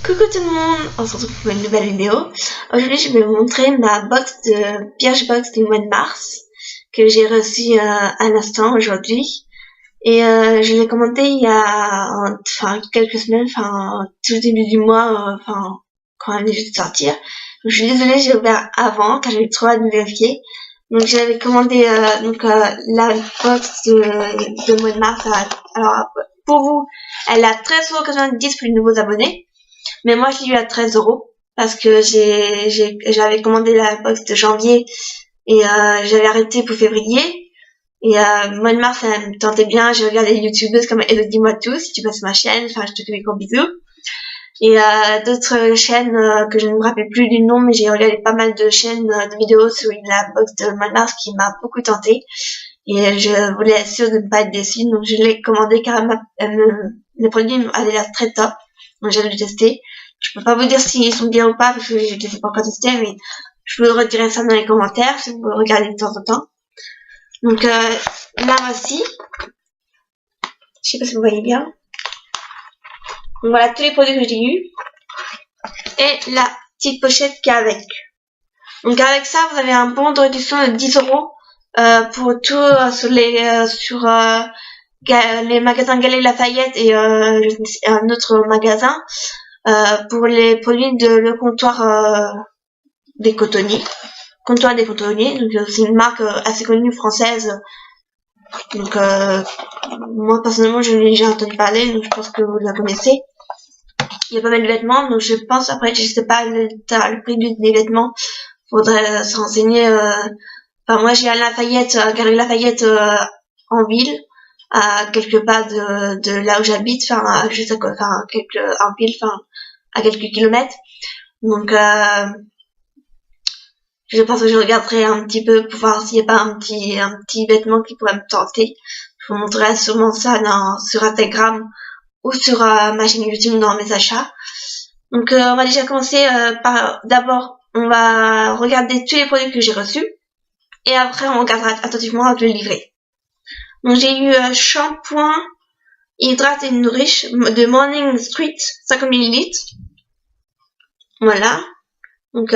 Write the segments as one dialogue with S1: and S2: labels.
S1: Coucou tout le monde, on se retrouve pour une nouvelle vidéo. Aujourd'hui je vais vous montrer ma box de Birchbox du mois de mars que j'ai reçue à l'instant aujourd'hui. Et je l'ai commandé il y a quelques semaines, tout le début du mois, quand elle venait de sortir. Donc, je suis désolée, j'ai ouvert avant car j'avais trop hâte de vérifier. Donc j'avais commandé la box de mois de mars. Alors pour vous, elle a 13,90 € pour les nouveaux abonnés. Mais moi, je l'ai eu à 13 € parce que j'avais commandé la box de janvier et j'avais arrêté pour février. Et mois de mars, ça me tentait bien. J'ai regardé les youtubeuses comme Elodie Moitou, si tu passes ma chaîne. Enfin, je te fais des gros bisous. Et d'autres chaînes que je ne me rappelle plus du nom, mais j'ai regardé pas mal de chaînes de vidéos sur la box de mois de mars qui m'a beaucoup tenté. Et je voulais être sûre de ne pas être déçue, donc je l'ai commandé car le produit avait l'air très top. Donc j'allais le tester. Je peux pas vous dire s'ils sont bien ou pas parce que je les ai pas encore testés, mais je vous redirai ça dans les commentaires si vous regardez de temps en temps. Donc là voici. Je sais pas si vous voyez bien. Donc voilà tous les produits que j'ai eu. Et la petite pochette qui est avec. Donc avec ça vous avez un bon de réduction de 10 € pour tout sur les magasins Galeries Lafayette et un autre magasin. Pour les produits de le comptoir des cotonniers. Comptoir des cotonniers, donc c'est une marque assez connue française. Donc moi personnellement je l'ai déjà entendu parler, donc je pense que vous la connaissez. Il y a pas mal de vêtements, donc je pense, après je sais pas le prix des vêtements, faudrait se renseigner. Enfin moi j'ai à Lafayette, Galerie Lafayette en ville, à quelques pas de là où j'habite, juste en ville, à quelques kilomètres. Donc je pense que je regarderai un petit peu pour voir s'il n'y a pas un petit vêtement qui pourrait me tenter. Je vous montrerai sûrement ça sur Instagram ou sur ma chaîne YouTube dans mes achats. Donc on va déjà commencer par d'abord on va regarder tous les produits que j'ai reçus et après on regardera attentivement le livret. Donc j'ai eu shampoing hydrate et nourriche de Morning Street 50 ml. Voilà. Donc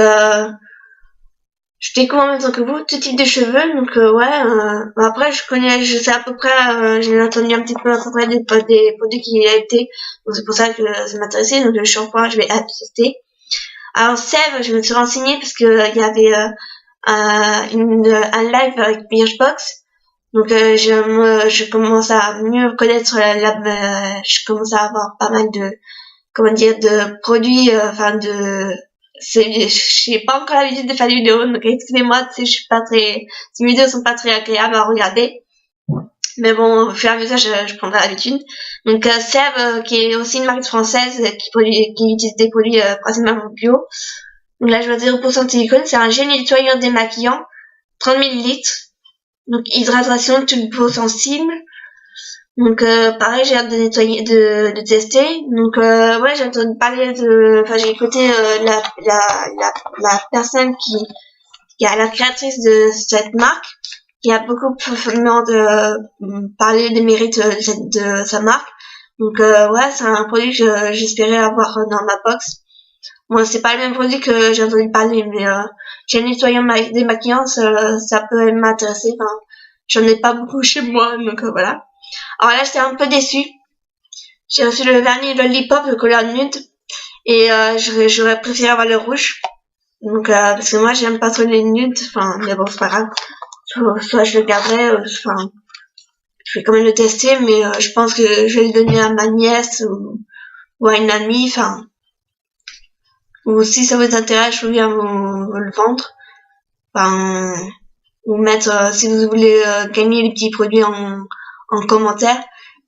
S1: je découvre en même temps que vous tout type de cheveux. Donc après je sais à peu près, j'ai entendu un petit peu à peu près des produits qui étaient. Donc c'est pour ça que ça m'intéressait. Donc le shampoing je vais tester. Alors Sève, je me suis renseignée parce que il y avait un live avec Birchbox. Donc je commence à mieux connaître je commence à avoir pas mal de de produits, j'ai pas encore l'habitude de faire des vidéos, donc excusez-moi, je suis pas très, ces vidéos sont pas très agréables à regarder. Mais bon, au fur et à mesure, je prendrai l'habitude. Donc, Sève, qui est aussi une marque française, qui utilise des produits, principalement bio. Donc là, je vois 0% de silicone, c'est un gel nettoyant démaquillant, 30 ml. Donc, hydratation toute peau sensible. Donc pareil, j'ai hâte de nettoyer, de tester. Donc ouais, j'ai entendu parler j'ai écouté la personne qui est la créatrice de cette marque, qui a beaucoup parlé des mérites de sa marque. Donc ouais, c'est un produit que j'espérais avoir dans ma box. Bon, c'est pas le même produit que j'ai entendu parler, mais j'ai un nettoyant démaquillant, ça peut m'intéresser. Enfin, j'en ai pas beaucoup chez moi, donc voilà. Alors là, j'étais un peu déçue. J'ai reçu le vernis Lollipop de couleur nude et j'aurais préféré avoir le rouge. Donc parce que moi, j'aime pas trop les nudes. Mais bon, c'est pas grave. Soit je le garderai. Je vais quand même le tester, mais je pense que je vais le donner à ma nièce ou à une amie. Ou si ça vous intéresse, je veux bien vous le vendre. Ou mettre si vous voulez gagner les petits produits en commentaire.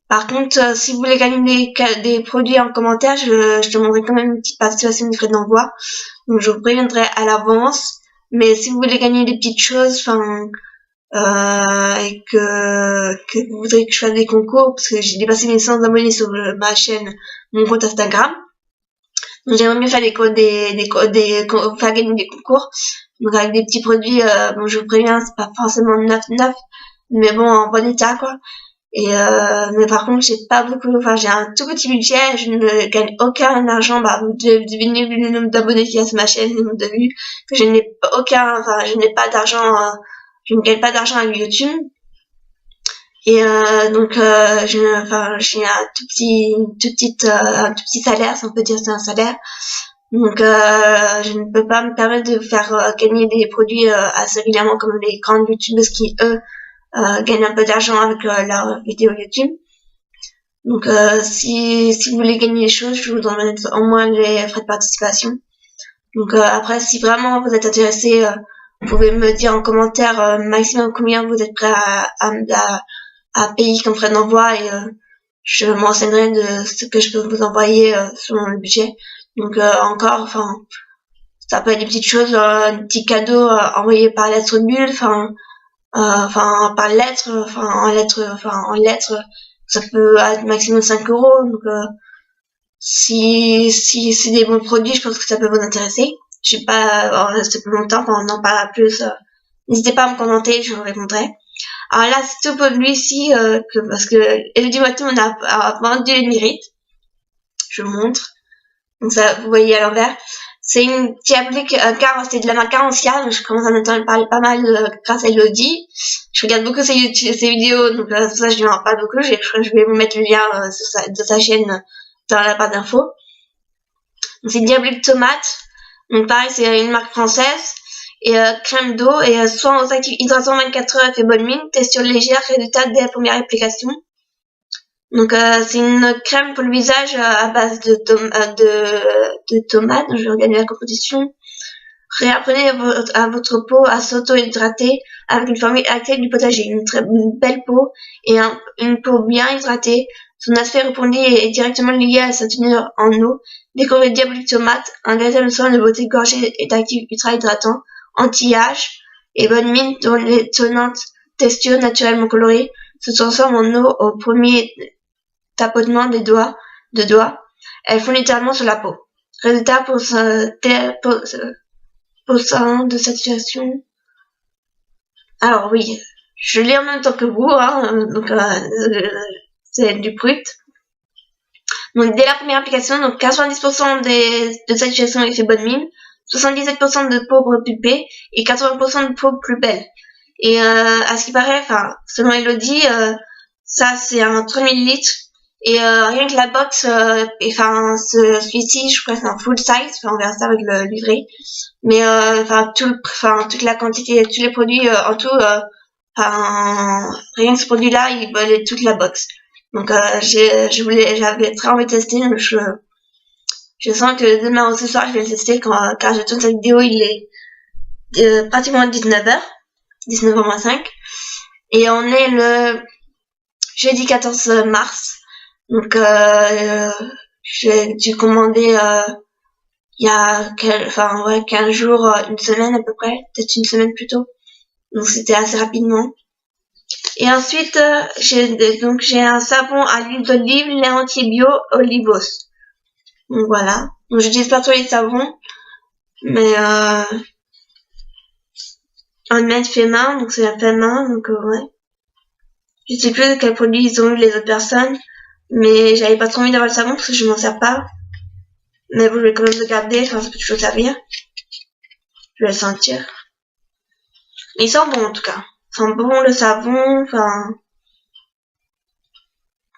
S1: Par contre, si vous voulez gagner des produits en commentaire, je demanderai quand même une petite participation de frais d'envoi. Donc je vous préviendrai à l'avance. Mais si vous voulez gagner des petites choses, et que vous voudrez que je fasse des concours, parce que j'ai dépassé les 100 abonnés sur ma chaîne, mon compte Instagram. Donc j'aimerais mieux faire faire gagner des concours. Donc avec des petits produits, bon je vous préviens, c'est pas forcément neuf, mais bon en bon état quoi. Et mais par contre, j'ai pas beaucoup, enfin j'ai un tout petit budget, je ne gagne aucun argent. Bah, vous devinez le nombre d'abonnés qu'il y a sur ma chaîne, le nombre de vues, que je n'ai aucun, enfin je n'ai pas d'argent, je ne gagne pas d'argent avec YouTube. Et donc j'ai un un tout petit salaire, si on peut dire c'est un salaire. Donc je ne peux pas me permettre de faire gagner des produits assez régulièrement comme les grandes youtubeuses qui eux gagnent un peu d'argent avec leurs vidéos YouTube. Donc si vous voulez gagner les choses, je vous donnerai au moins les frais de participation. Donc après, si vraiment vous êtes intéressé, vous pouvez me dire en commentaire maximum combien vous êtes prêt à payer comme frais d'envoi, et je m'enseignerai de ce que je peux vous envoyer selon le budget. Donc encore, enfin, ça peut être des petites choses, des petits cadeaux envoyés par lettre bulle, par lettre, en lettre, ça peut être maximum 5 euros. Donc si c'est des bons produits, je pense que ça peut vous intéresser. Je sais pas, c'est plus longtemps, on en parlera plus. N'hésitez pas à me commenter, je vous répondrai. Alors là, c'est tout pour lui-ci, parce que Elodie Watteau a vendu les mérites. Je vous montre. Donc ça, vous voyez à l'envers. C'est une diablique c'est de la marque Carencia, donc je commence à en entendre parler pas mal grâce à Elodie. Je regarde beaucoup ses vidéos, donc pour ça je lui en parle beaucoup. Je vais vous mettre le lien de sa chaîne dans la barre d'infos. C'est une diablique tomate. Donc pareil, c'est une marque française. Et crème d'eau et soin aux actifs hydratants 24 heures, fait bonne mine, texture légère, résultat dès la première application. Donc c'est une crème pour le visage à base de tomates. Je vais regarder la composition. Réapprenez à votre peau à s'auto-hydrater avec une formule actuelle du potager. Une très belle peau et une peau bien hydratée. Son aspect répondit est directement lié à sa tenue en eau. Découvrez Diablique Tomate, un véritable soin de beauté gorgé d'actifs ultra hydratants, anti-âge et bonne mine dont l'étonnante texture naturellement colorée se transforme en eau au premier tapotement de doigts. Elles font littéralement sur la peau. Résultat pour de saturation. Alors oui, je l'ai en même temps que vous, donc c'est du brut. Donc dès la première application, donc 90% de saturation effet bonne mine, 77% de peau repulpée et 80% de peau plus belle. Et à ce qui paraît, enfin selon Elodie, ça c'est un 3000 litres. Et rien que la box, celui-ci, je crois que c'est un full size, on verra ça avec le livret. Mais toute la quantité, tous les produits en tout, rien que ce produit-là, il valait toute la box. Donc j'avais très envie de tester. Donc je sens que demain ou ce soir, je vais le tester car je tourne cette vidéo, il est pratiquement 19h, 19h-5. Et on est le jeudi 14 mars. Donc j'ai dû commander il y a 15 jours, une semaine à peu près, peut-être une semaine plus tôt. Donc c'était assez rapidement. Et ensuite j'ai un savon à l'huile d'olive, lait anti-bio Olivos. Donc voilà. Donc j'utilise pas trop les savons, mais un maître fait main, donc c'est la fait main, donc ouais. Je sais plus de quel produit ils ont eu les autres personnes, mais j'avais pas trop envie d'avoir le savon parce que je m'en sers pas. Mais bon, je vais quand même le garder, enfin ça peut toujours servir. Je vais le sentir. Il sent bon en tout cas. Il sent bon le savon, enfin.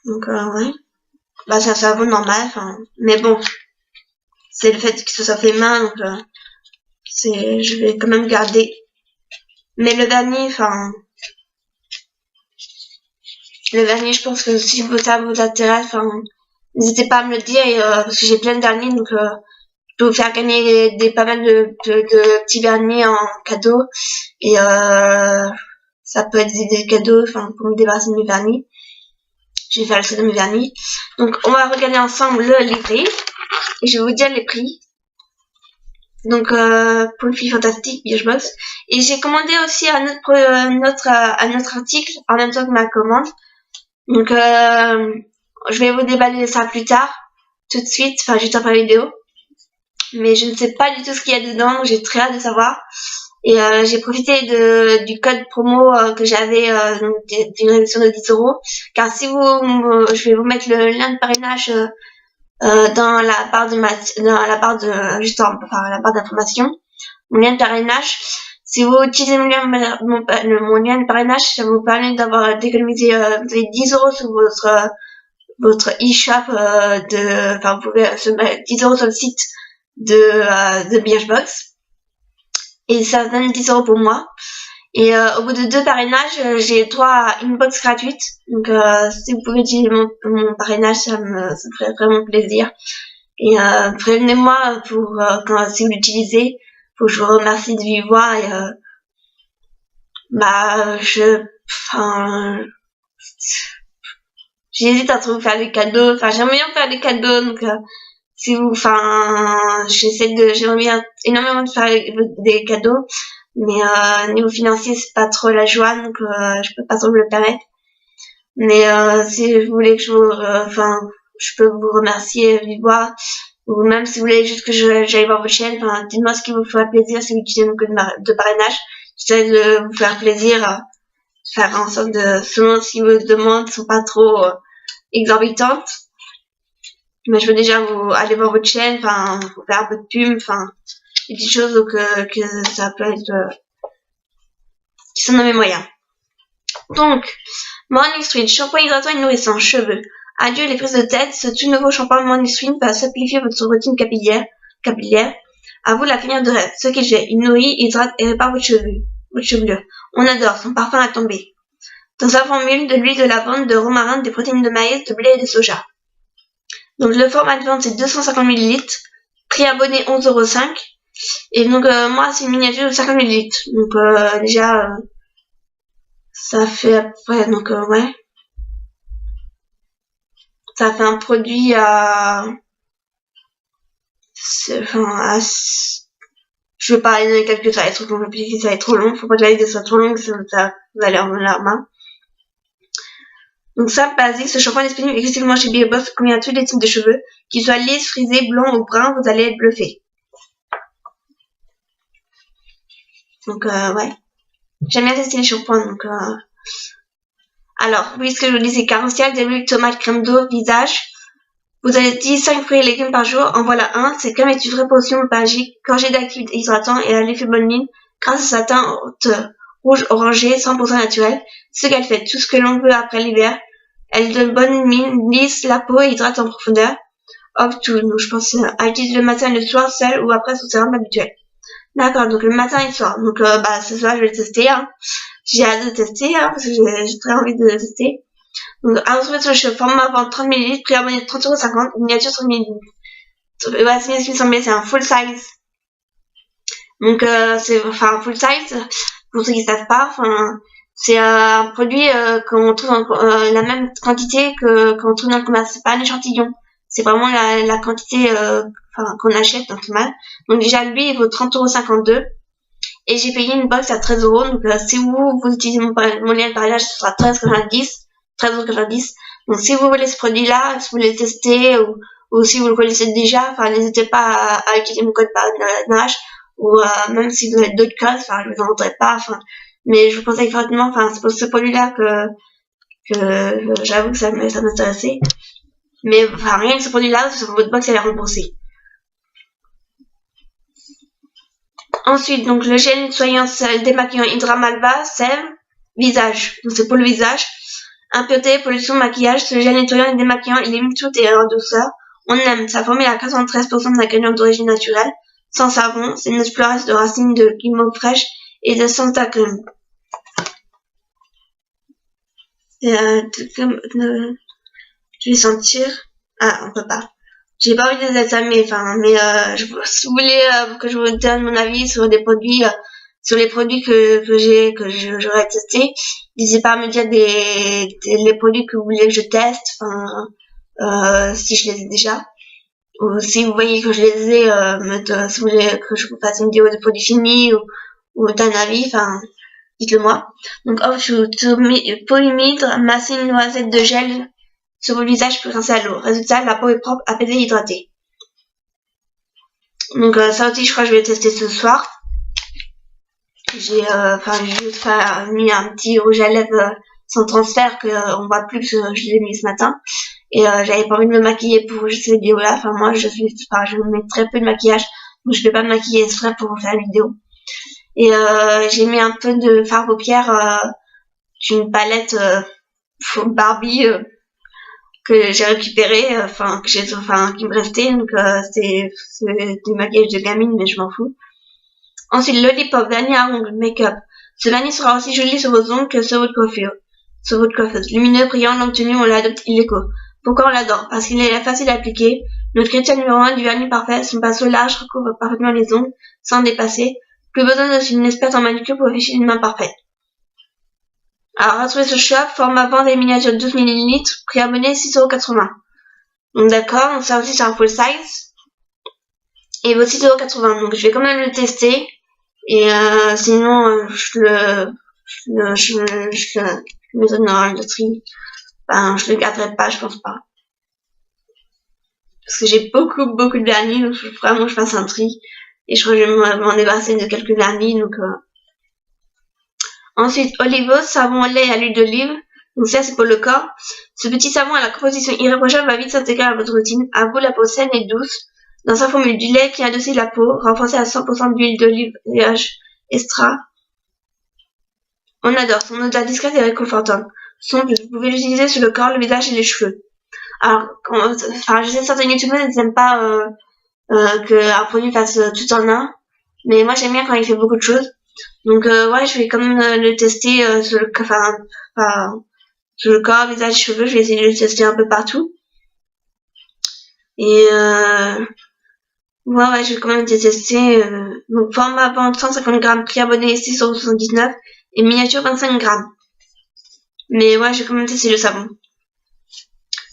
S1: Donc ouais. Bah c'est un savon normal, enfin. Mais bon. C'est le fait que ce soit fait main, donc je vais quand même garder. Mais le vernis, je pense que si ça vous intéresse, n'hésitez pas à me le dire, parce que j'ai plein de vernis, donc je peux vous faire gagner pas mal de petits vernis en cadeau, et ça peut être des cadeaux, pour me débarrasser de mes vernis. Je vais faire le set de mes vernis. Donc on va regarder ensemble le livret, et je vais vous dire les prix. Donc pour une fille fantastique, Birchbox. Et j'ai commandé aussi un autre article en même temps que ma commande. Donc je vais vous déballer ça plus tard, tout de suite, juste après la vidéo. Mais je ne sais pas du tout ce qu'il y a dedans, donc j'ai très hâte de savoir. Et j'ai profité du code promo que j'avais, d'une réduction de 10 €. Car si je vais vous mettre le lien de parrainage dans la barre juste enfin, la barre d'information, mon lien de parrainage. Si vous utilisez mon lien de parrainage, ça vous permet d'avoir d'économiser vous avez 10 € sur votre e-shop enfin vous pouvez se mettre 10 € sur le site de Birchbox. Et ça donne 10 € pour moi. Et au bout de 2 parrainages, j'ai droit à une box gratuite. Donc si vous pouvez utiliser mon parrainage, ça me ferait vraiment plaisir. Et prévenez-moi pour si vous l'utilisez, pour que je vous remercie de vive voix. Et j'hésite à trop faire des cadeaux. Enfin, j'aime bien faire des cadeaux, donc j'aimerais bien énormément de faire des cadeaux, mais niveau financier c'est pas trop la joie, donc je peux pas trop me le permettre. Mais si vous voulez que je peux vous remercier vive voix, ou même si vous voulez juste que j'aille voir votre chaîne, dites-moi ce qui vous fera plaisir si vous utilisez mon code de parrainage. J'essaie de vous faire plaisir, faire en sorte selon ce qu'ils me demandent, sont pas trop exorbitantes. Mais je veux déjà aller voir votre chaîne, vous faire un peu de pub, des petites choses que ça peut être, qui sont dans mes moyens. Donc, Morning Street, shampoing hydratant et nourrissant, cheveux. Adieu les prises de tête, ce tout nouveau shampoing Morning Street va simplifier votre routine capillaire. À vous la finir de rêve. Ce qu'il fait, il nourrit, hydrate et répare votre chevelure. On adore, son parfum à tomber. Dans sa formule, de l'huile de lavande, de romarin, des protéines de maïs, de blé et de soja. Donc le format de vente c'est 250 ml, prix abonné 11,05 €. Et donc moi c'est une miniature de 50 ml. Donc déjà ça fait à peu près, donc ouais. Ça fait un produit je vais pas aller dans les calculs, ça va être trop compliqué, ça va être trop long, faut pas que la vidéo soit trop longue, ça va aller en larmes. Donc ça, basique, ce shampoing est disponible exclusivement chez Birchbox, combien à tous les types de cheveux, qu'ils soient lisses, frisés, blancs ou bruns, vous allez être bluffé. Donc ouais, j'aime bien tester les shampoings, donc alors, oui, ce que je vous dis, c'est carentiel, de l'huile, tomate, crème d'eau, visage. Vous avez dit 5 fruits et légumes par jour, en voilà un, c'est crème est une vraie potion magique, gorgée d'actifs hydratants et à l'effet bonne ligne, grâce à sa teinte rouge orangé, 100% naturel. Ce qu'elle fait, tout ce que l'on veut après l'hiver. Elle donne bonne mine, lisse la peau et hydrate en profondeur. Hop, tout. Donc, je pense à utiliser le matin et le soir, seul ou après son sérum habituel. D'accord, donc le matin et le soir. Donc, ce soir, je vais le tester, hein. J'ai hâte de tester, hein, parce que j'ai très envie de le tester. Donc, à retrouver sur le format vente 30 ml, prix abonné de 30,50 €, miniature 30 ml. Ouais, c'est bien ce qui me semblait, c'est un full size. Donc, c'est, full size, pour ceux qui savent pas, c'est un produit qu'on trouve la même quantité qu'on trouve dans le commerce. C'est pas un échantillon. C'est vraiment la quantité qu'on achète normal. Donc déjà lui il vaut 30,52 € et j'ai payé une box à 13 €. Donc si vous utilisez mon lien de parrainage, ce sera 13,90 €. Donc si vous voulez ce produit là, si vous voulez le tester ou si vous le connaissez déjà, n'hésitez pas à utiliser mon code parrainage ou même si vous avez d'autres codes, je vous en voudrais pas, mais je vous conseille fortement, c'est pour ce produit-là que j'avoue que ça m'intéressait. Mais, rien que ce produit-là, sur votre box, elle est remboursée. Ensuite, donc, le gel nettoyant démaquillant Hydra Malva, sève, visage. Donc, c'est pour le visage. Impureté, pollution, maquillage. Ce gel nettoyant et démaquillant, il élimine tout et en douceur. On aime. Sa formule à 93% d'ingrédients d'origine naturelle. Sans savon. C'est une exploration de racines de guimauve fraîche et de santacrum. Je vais sentir. Ah, on peut pas. J'ai pas envie de les examiner, si vous voulez que je vous donne mon avis sur des produits, sur les produits que j'aurais testé, n'hésitez pas à me dire les produits que vous voulez que je teste, si je les ai déjà, ou si vous voyez que je les ai, si vous voulez que je vous fasse une vidéo de produits finis ou d'un avis, dites-le moi. Donc, polymètre, masser une noisette de gel sur le visage plus rincé à l'eau. Résultat, la peau est propre, apaisée et hydratée. Donc ça aussi, je crois que je vais tester ce soir. j'ai juste mis un petit rouge à lèvres sans transfert que on voit plus, que je l'ai mis ce matin. Et j'avais pas envie de me maquiller pour juste cette vidéo là. Enfin moi je mets très peu de maquillage, donc je vais pas me maquiller exprès pour faire la vidéo. Et j'ai mis un peu de fard à paupières d'une palette Barbie que j'ai récupéré, qui me restait, donc c'est du maquillage de gamine, mais je m'en fous. Ensuite, Lollipop, dernier à ongles, make-up. Ce dernier sera aussi joli sur vos ongles que sur votre coiffure. Sur votre coiffeuse. Lumineux, brillant, longue tenue, on l'adopte illico. Pourquoi on l'adore? Parce qu'il est facile à appliquer. Notre critère numéro 1 du vernis parfait, son pinceau large recouvre parfaitement les ongles, sans dépasser. Plus besoin d'une experte en manucure pour afficher une main parfaite. Alors, retrouvez ce shop, format vente et miniature 12 ml, prix abonné 6,80€. Donc d'accord, donc ça aussi c'est un full size. Et vaut 6,80€. Donc je vais quand même le tester. Et sinon, je le mettrai dans la loterie. Enfin, je le garderai pas, je pense pas. Parce que j'ai beaucoup de vernis, donc il faut vraiment que je fasse un tri. Et je crois que je vais m'en débarrasser de quelques vernis, donc Ensuite, Olivos, savon au lait à l'huile d'olive. Donc ça, c'est pour le corps. Ce petit savon à la composition irréprochable va vite s'intégrer à votre routine. À vous, la peau saine et douce. Dans sa formule du lait qui adoucit la peau, renforcée à 100% d'huile d'olive extra. On adore. Son odeur discrète et réconfortante. Vous pouvez l'utiliser sur le corps, le visage et les cheveux. Alors, je sais certains youtubeurs n'aiment pas qu'un produit fasse tout en un. Mais moi, j'aime bien quand il fait beaucoup de choses. Donc ouais, je vais quand même le tester sur le corps, visage, cheveux. Je vais essayer de le tester un peu partout. Et ouais, je vais quand même le tester. Donc format vente 150 grammes, prix abonné 6,79€ et miniature 25 grammes. Mais ouais, je vais quand même tester le savon.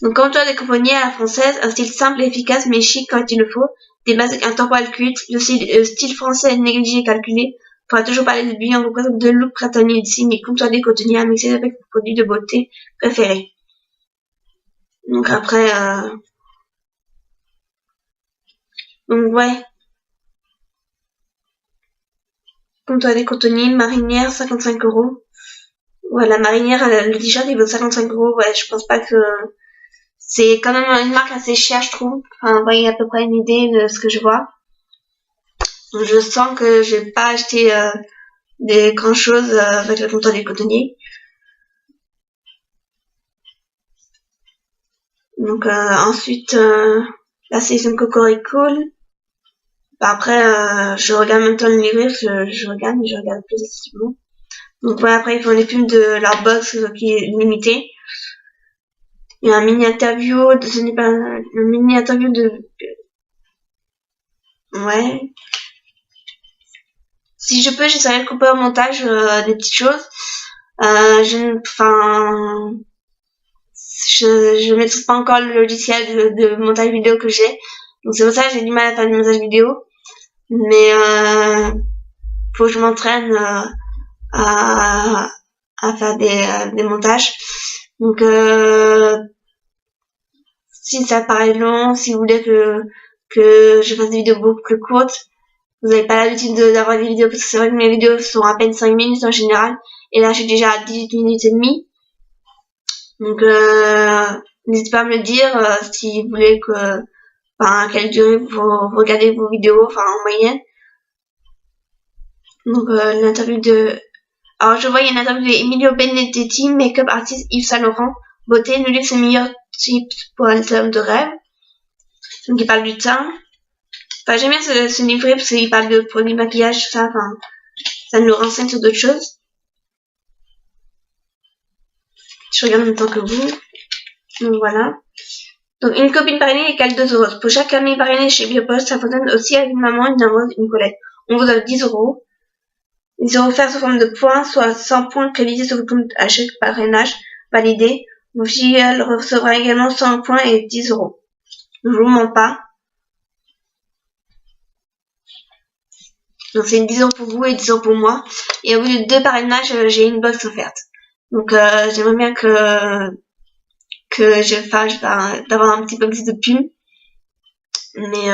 S1: Donc comptoir décomposé à la française, un style simple et efficace mais chic quand il le faut. Des bases intemporelles cultes, le style français négligé et calculé. On pourra toujours parler de lui en vous présente deux looks printaniers de signes et comptoir décotonniers à mixer avec vos produits de beauté préférés. Donc après, donc ouais. Comptoir décotonnier, marinière, 55€. Ouais, la marinière, le t-shirt, il vaut 55€. Ouais, je pense pas que... C'est quand même une marque assez chère, je trouve. Enfin, vous voyez à peu près une idée de ce que je vois. Donc je sens que je vais pas acheter des grand choses avec le comptoir des cotonniers. Donc ensuite la sélection Cocorico. Bah, après je regarde en même temps le livret, je regarde mais je regarde plus activement. Donc ouais, après ils font les pubs de leur box qui est limitée. Il y a un mini interview de ouais. Si je peux, j'essaierai de couper au montage des petites choses. Je maîtrise pas encore le logiciel de montage vidéo que j'ai. Donc c'est pour ça que j'ai du mal à faire du montage vidéo. Mais faut que je m'entraîne à faire des montages. Donc si ça paraît long, si vous voulez que je fasse des vidéos beaucoup plus courtes, vous n'avez pas l'habitude d'avoir des vidéos, parce que c'est vrai que mes vidéos sont à peine 5 minutes en général, et là je suis déjà à 18 minutes et demie. Donc n'hésitez pas à me le dire si vous voulez à quelle durée vous regardez vos vidéos, en moyenne. Donc l'interview de... Alors je vois il y a une interview de Emilio Benedetti, make-up artiste Yves Saint Laurent, beauté, nous livre ses meilleurs tips pour un homme de rêve. Donc il parle du teint. Enfin j'aime bien ce livret parce qu'il parle de produits maquillage, tout ça, ça nous renseigne sur d'autres choses. Je regarde en même temps que vous. Donc voilà. Donc une copine parrainée égale 2€. Pour chaque amie parrainée chez Biopost, ça fonctionne aussi avec une maman, une amoureuse, une collègue. On vous offre 10€. 10€ offerts sous forme de points, soit 100 points crédités sur votre compte à chaque parrainage validé. Vos filles recevra également 100 points et 10€. Je vous mens pas. Donc c'est 10€ pour vous et 10€ pour moi. Et au bout de 2 parrainages, j'ai une box offerte. Donc j'aimerais bien que je fasse d'avoir un petit peu plus de pub. Mais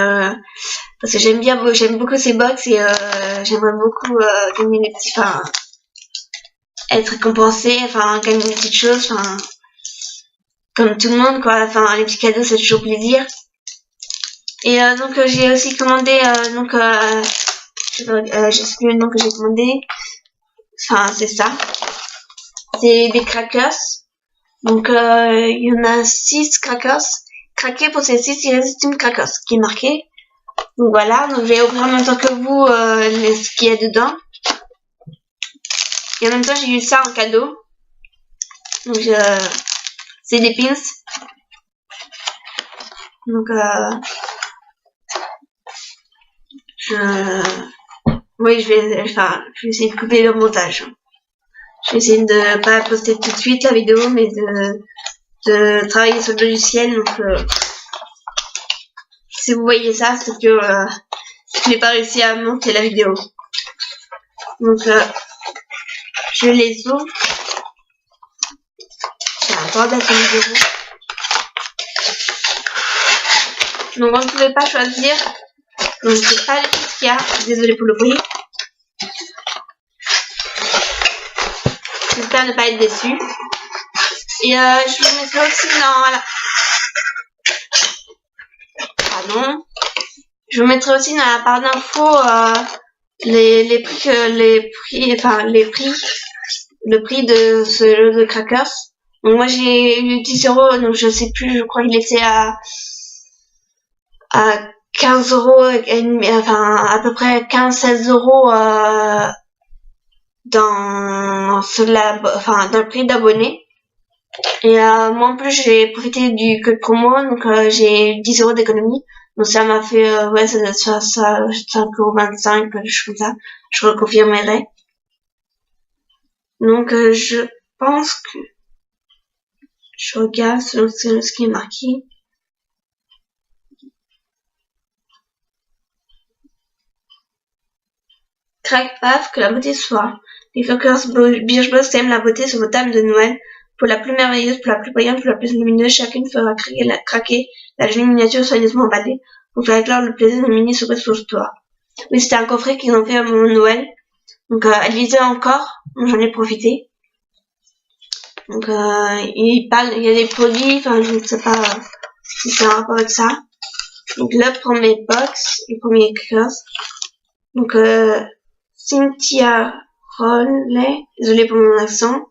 S1: parce que j'aime beaucoup ces box et j'aimerais beaucoup gagner des petits, enfin, être récompensé, enfin, gagner des petites choses, enfin, comme tout le monde, quoi. Enfin, les petits cadeaux, c'est toujours plaisir. Et donc j'ai aussi commandé, je sais plus le nom que j'ai commandé. Enfin, c'est ça. C'est des crackers. Donc il y en a 6 crackers. Craquer pour ces 6 irrésistibles crackers, qui est marqué. Donc voilà, donc je vais ouvrir en même temps que vous ce qu'il y a dedans. Et en même temps j'ai eu ça en cadeau. Donc c'est des pins. Donc oui, je vais essayer de couper le montage. Je vais essayer de pas poster tout de suite la vidéo, mais de travailler sur le logiciel. Donc si vous voyez ça, c'est que je n'ai pas réussi à monter la vidéo. Donc je les ouvre. J'ai un bordel sur le bureau. Donc on ne pouvait pas choisir. Donc c'est pas les trucs qu'il y a. Désolée pour le bruit. J'espère ne pas être déçue. Et je vous mettrai aussi dans la... Pardon. Je vous mettrai aussi dans la barre d'infos le prix de ce jeu de crackers. Donc moi j'ai eu 10 €, donc je sais plus, je crois qu'il était à 15 €, enfin à peu près 15-16 € dans le prix d'abonné. Et moi en plus j'ai profité du code promo, donc j'ai eu 10 € d'économie. Donc ça m'a fait, ouais, ça doit être ça, 5,25 €, quelque chose comme ça. Je reconfirmerai. Donc je pense que je regarde selon ce qui est marqué. Crack paf, que la beauté soit. Les Crackers Birchbox aiment la beauté sur vos tables de Noël. Pour la plus merveilleuse, pour la plus brillante, pour la plus lumineuse, chacune fera craquer la jolie miniature soigneusement emballée pour faire éclore le plaisir de mini surprise sur toi. Oui, c'était un coffret qu'ils ont fait à mon Noël. Donc, elle lisait encore, donc j'en ai profité. Donc, il y a des produits, enfin, je ne sais pas si c'est un rapport avec ça. Donc, le premier box, le premier crackers. Donc, Cynthia Rollet, désolé pour mon accent.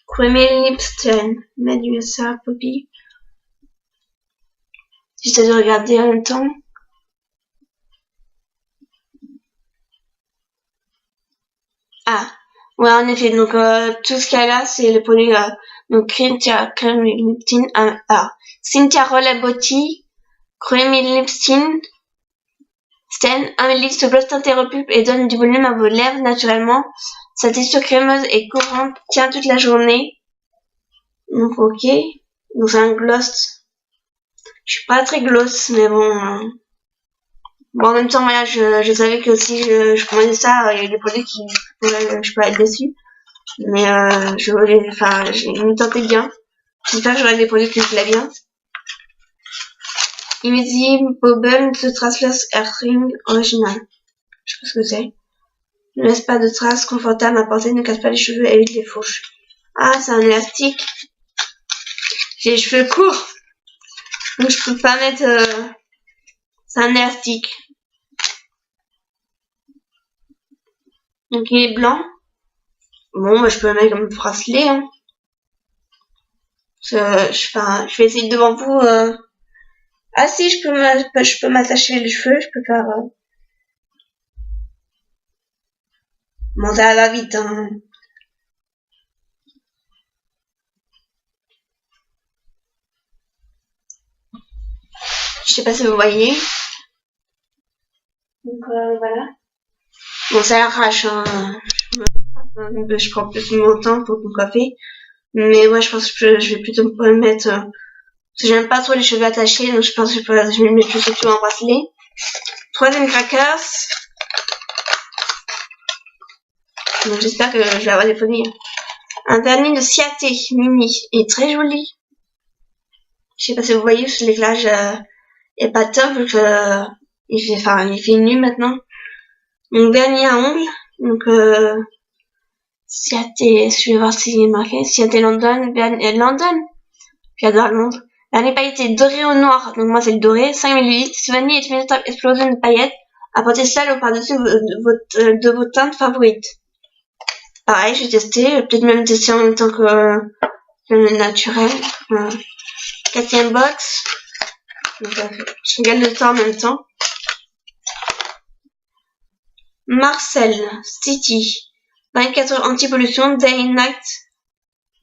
S1: Creamy Lipstein, Medusa Poppy. J'essaie de regarder en même temps. Ah, ouais, en effet, donc tout ce qu'il y a là, c'est le produit, donc Cynthia Lipstein, Cynthia Rollet Body, Creamy Lipstein, Sten, amélie ce gloss teinté repulpe et donne du volume à vos lèvres naturellement. Sa texture crémeuse et courante tient toute la journée. Donc ok, donc c'est un gloss. Je suis pas très gloss, mais bon. Bon, en même temps, voilà, je savais que si je commandais ça, il y a des produits je peux être déçue. Mais je me tentais bien. J'espère que j'aurai des produits qui me plaisent bien. Invisible Bubble The Traceless Earring original. Je sais pas ce que c'est. Ne laisse pas de traces, confortable à porter, ne casse pas les cheveux, évite les fourches. Ah, c'est un élastique. J'ai les cheveux courts. Donc je peux pas mettre... C'est un élastique. Donc il est blanc. Bon, je peux le mettre comme bracelet. Hein. Je vais essayer devant vous. Ah si, je peux m'attacher les cheveux. Je peux faire... Bon, ça va vite. Hein. Je sais pas si vous voyez. Donc voilà. Bon, ça arrache. Hein. Je prends plus mon temps pour me coiffer. Mais ouais, je pense que je vais plutôt me mettre... parce que j'aime pas trop les cheveux attachés, donc je pense que je vais me mettre plutôt en bracelet. Troisième crackers. Donc j'espère que je vais avoir des produits. Un vernis de Ciaté mini est très joli. Je sais pas si vous voyez sur l'éclairage est pas top, il fait nu maintenant. Mon vernis à ongles, donc je vais voir s'il est marqué, Ciaté London, London, j'adore Londres. Vernis pailleté doré au noir, donc moi c'est le doré, 5 ml, ce vernis est une top explosion de paillettes, apportez seul ou par-dessus de vos teintes favorites. Pareil, j'ai testé, peut-être même tester en même temps que le naturel. 4e box, je regarde le temps en même temps. Marcel City, 24 heures anti-pollution, day and night,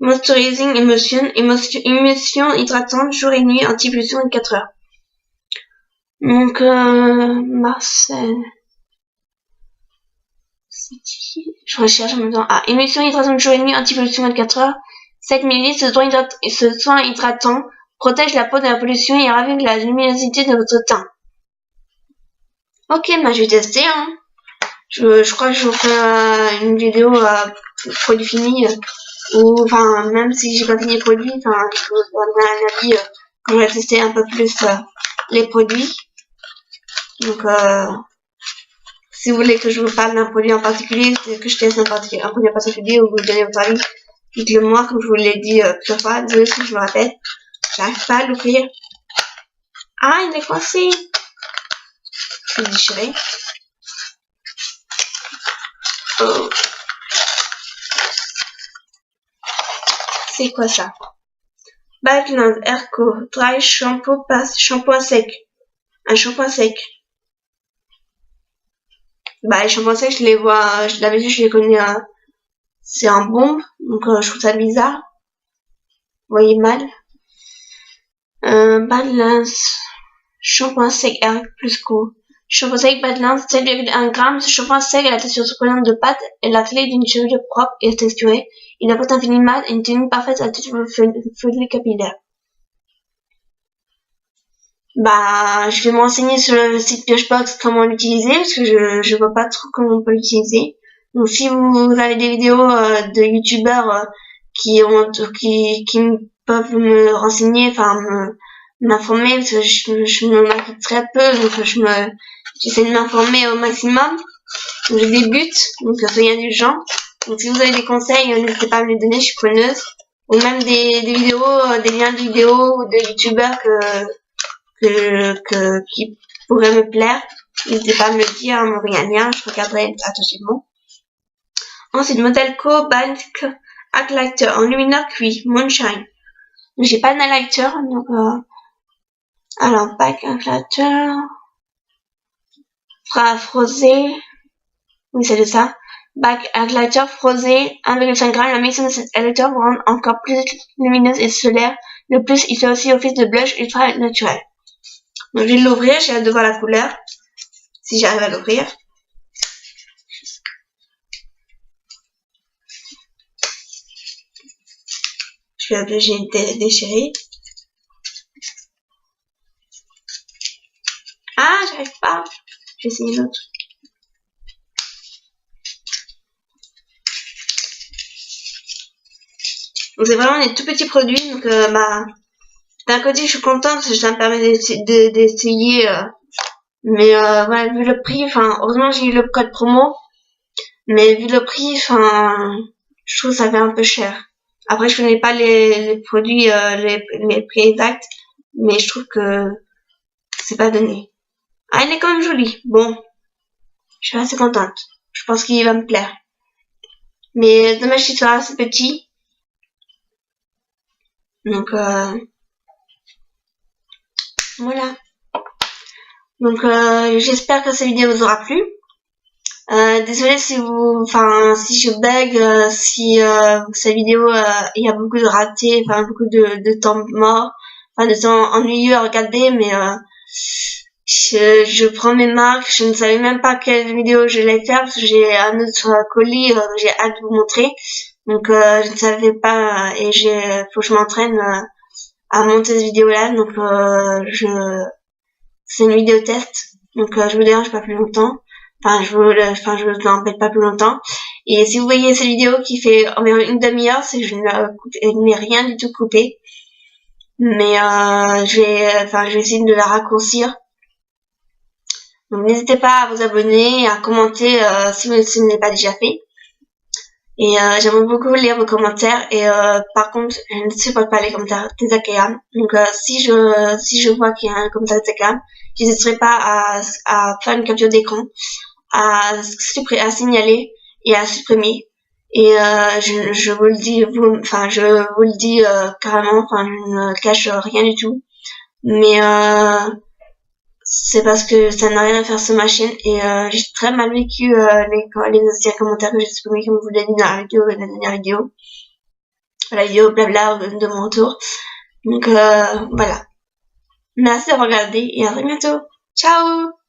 S1: moisturizing émotion hydratante, jour et nuit, anti-pollution 24 heures. Donc, Marcel City, je recherche en même temps. Ah, émotion hydratante, jour et nuit, anti-pollution 24 heures. 7 ml, ce soin hydratant protège la peau de la pollution et ravive la luminosité de votre teint. Ok, bah je vais tester, hein. Je crois que je ferai une vidéo produit fini, ou enfin même si j'ai pas fini le produit, enfin je vous donnerai un avis quand je vais tester un peu plus les produits. Donc si vous voulez que je vous parle d'un produit en particulier, que je teste un produit en particulier, ou vous donnez votre avis, dites-le moi, comme je vous l'ai dit plusieurs fois. Désolé si je me répète, j'arrive pas à l'ouvrir. Ah, il est coincé. Je vais déchirer. Oh. C'est quoi ça? Backland Airco Dry Shampoo Pass shampoing sec. Un shampoing sec. Bah les shampoings secs, je les vois, d'habitude je les connais, c'est en bombe, donc je trouve ça bizarre. Vous voyez mal. Badlands shampoing sec Air plus Co. Shampoing sec Badlands 7,1 g. Ce shampoing sec à la texture surprenante de pâte est la clé d'une chevelure propre et texturée. Il apporte un fini mat et une tenue parfaite à la texture fluide capillaire. Bah, je vais me renseigner sur le site Birchbox comment l'utiliser, parce que je vois pas trop comment on peut l'utiliser. Donc si vous avez des vidéos de youtubeurs qui peuvent me renseigner, enfin m'informer, parce que je me m'inquiète très peu, donc j'essaie de m'informer au maximum. Donc, je débute, donc soyez indulgents. Donc si vous avez des conseils, n'hésitez pas à me les donner, je suis preneuse. Ou même des vidéos, des liens de vidéos de youtubeurs qui pourrait me plaire, n'hésitez pas à me le dire, à m'envoyer un lien, je regarderai attentivement. Ensuite, Modelco Bank Highlighter en lumineur cuit, Moonshine. J'ai pas de highlighter, donc alors Bank Highlighter, frosé, oui c'est de ça. Back Highlighter frosé, 1,5 g. La mixture de cet highlighter vous rend encore plus lumineuse et solaire. De plus, il fait aussi office de blush ultra naturel. Donc je vais l'ouvrir, j'ai hâte de voir la couleur, si j'arrive à l'ouvrir. Je vais obliger de déchirer. Ah, j'arrive pas. Je vais essayer l'autre. Donc c'est vraiment des tout petits produits, donc d'un côté je suis contente parce que ça me permet d'essayer, mais voilà, vu le prix, enfin heureusement j'ai eu le code promo, mais vu le prix, enfin je trouve que ça fait un peu cher. Après je connais pas les produits, les prix exacts, mais je trouve que c'est pas donné. Ah, elle est quand même jolie. Bon, je suis assez contente. Je pense qu'il va me plaire. Mais dommage qu'il soit assez petit. Donc voilà. Donc j'espère que cette vidéo vous aura plu. Désolée si si je bug, si cette vidéo il y a beaucoup de ratés, enfin beaucoup de temps mort, enfin de temps ennuyeux à regarder, mais je prends mes marques. Je ne savais même pas quelle vidéo je allais faire parce que j'ai un autre colis que j'ai hâte de vous montrer. Donc je ne savais pas et faut que je m'entraîne à monter cette vidéo là. Donc c'est une vidéo test. Donc je vous dérange pas plus longtemps. Je vous embête pas plus longtemps. Et si vous voyez cette vidéo qui fait environ une demi-heure, c'est que je n'ai rien du tout coupé. mais je vais essayer de la raccourcir. Donc n'hésitez pas à vous abonner, à commenter si ce n'est pas déjà fait. Et j'aimerais beaucoup lire vos commentaires. Et par contre, je ne supporte pas les commentaires désagréables. Donc si je vois qu'il y a un commentaire désagréable, j'hésiterai pas à faire une capture d'écran, à signaler et à supprimer. Et je vous le dis, carrément. Enfin, je ne cache rien du tout. Mais c'est parce que ça n'a rien à faire sur ma chaîne et j'ai très mal vécu les anciens commentaires que j'ai supprimés, comme vous l'avez dit dans la dernière vidéo, la vidéo blabla de mon retour. Donc voilà. Merci d'avoir regardé et à très bientôt. Ciao!